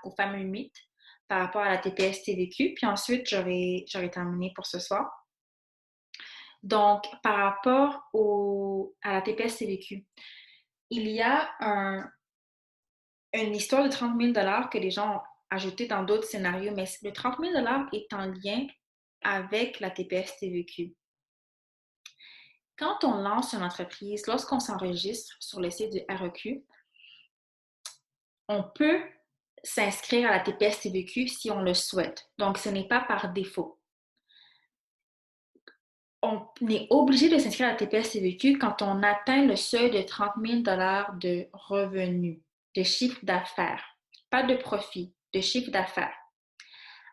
au fameux mythe par rapport à la TPS-TVQ, puis ensuite, j'aurais terminé pour ce soir. Donc, par rapport à la TPS-TVQ, il y a une histoire de 30 000 que les gens ont ajouté dans d'autres scénarios, mais le 30 000 est en lien avec la TPS-TVQ. Quand on lance une entreprise, lorsqu'on s'enregistre sur le site du REQ, on peut s'inscrire à la TPS-TVQ si on le souhaite. Donc, ce n'est pas par défaut. On est obligé de s'inscrire à la TPS-TVQ quand on atteint le seuil de 30 000 de revenus, de chiffre d'affaires, pas de profit, de chiffre d'affaires.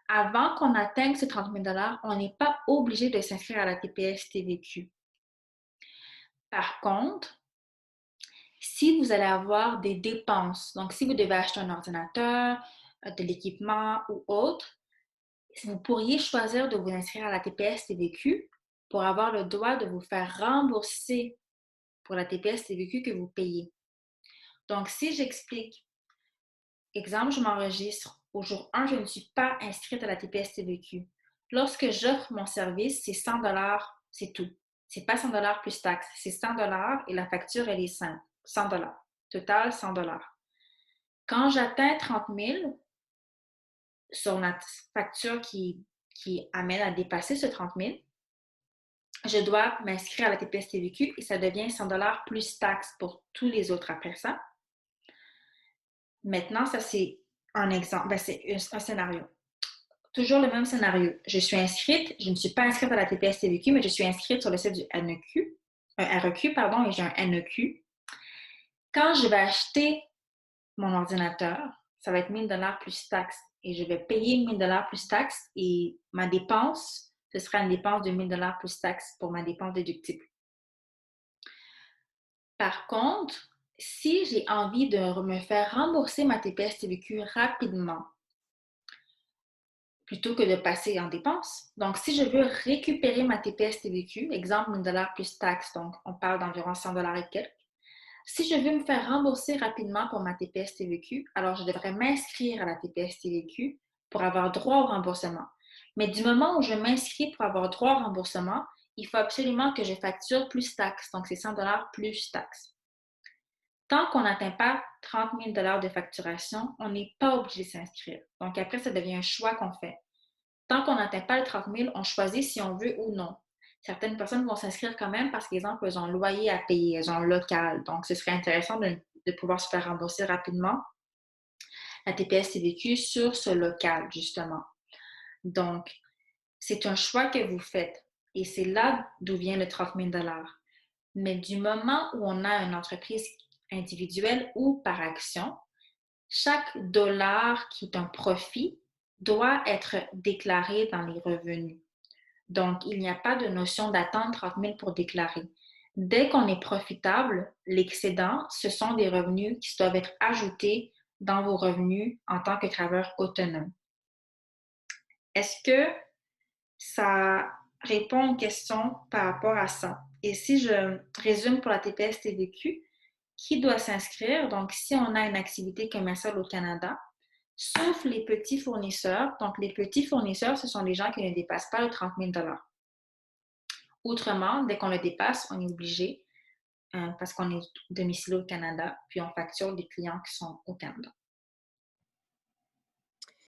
Avant qu'on atteigne ces 30 000 on n'est pas obligé de s'inscrire à la TPS-TVQ. Par contre, si vous allez avoir des dépenses, donc si vous devez acheter un ordinateur, de l'équipement ou autre, vous pourriez choisir de vous inscrire à la TPS-TVQ pour avoir le droit de vous faire rembourser pour la TPS-TVQ que vous payez. Donc, si j'explique, exemple, je m'enregistre, au jour 1, je ne suis pas inscrite à la TPS-TVQ. Lorsque j'offre mon service, c'est 100 c'est tout. C'est pas 100 plus taxes, c'est 100 et la facture, elle est simple. 100 total 100 Quand j'atteins 30 000 sur ma facture qui amène à dépasser ce 30 000, je dois m'inscrire à la TPS-TVQ et ça devient 100 plus taxes pour tous les autres après ça. Maintenant, ça c'est un exemple, c'est un scénario. Toujours le même scénario. Je suis inscrite, je ne suis pas inscrite à la TPS-TVQ, mais je suis inscrite sur le site du REQ, et j'ai un NEQ. Quand je vais acheter mon ordinateur, ça va être 1 000 plus taxes et je vais payer 1 000 plus taxes et ma dépense, ce sera une dépense de 1 000 plus taxes pour ma dépense déductible. Par contre, si j'ai envie de me faire rembourser ma TPS-TVQ rapidement, plutôt que de passer en dépenses. Donc, si je veux récupérer ma TPS-TVQ, exemple 1 000 plus taxes, donc on parle d'environ 100 et quelques. Si je veux me faire rembourser rapidement pour ma TPS-TVQ, alors je devrais m'inscrire à la TPS-TVQ pour avoir droit au remboursement. Mais du moment où je m'inscris pour avoir droit au remboursement, il faut absolument que je facture plus taxes, donc c'est 100 plus taxes. Tant qu'on n'atteint pas 30 000 de facturation, on n'est pas obligé de s'inscrire. Donc après, ça devient un choix qu'on fait. Tant qu'on n'atteint pas le 30 000, on choisit si on veut ou non. Certaines personnes vont s'inscrire quand même parce qu'exemple, elles ont un loyer à payer, elles ont un local. Donc, ce serait intéressant de pouvoir se faire rembourser rapidement la TPS-TVQ sur ce local, justement. Donc, c'est un choix que vous faites et c'est là d'où vient le 30 000 Mais du moment où on a une entreprise individuelle ou par action, chaque dollar qui est un profit doit être déclaré dans les revenus. Donc, il n'y a pas de notion d'attendre 30 000 pour déclarer. Dès qu'on est profitable, l'excédent, ce sont des revenus qui doivent être ajoutés dans vos revenus en tant que travailleur autonome. Est-ce que ça répond aux questions par rapport à ça? Et si je résume pour la TPS-TVQ, qui doit s'inscrire? Donc, si on a une activité commerciale au Canada, sauf les petits fournisseurs. Donc, les petits fournisseurs, ce sont les gens qui ne dépassent pas le 30 000 Autrement, dès qu'on le dépasse, on est obligé, parce qu'on est domicilié au Canada, puis on facture les clients qui sont au Canada.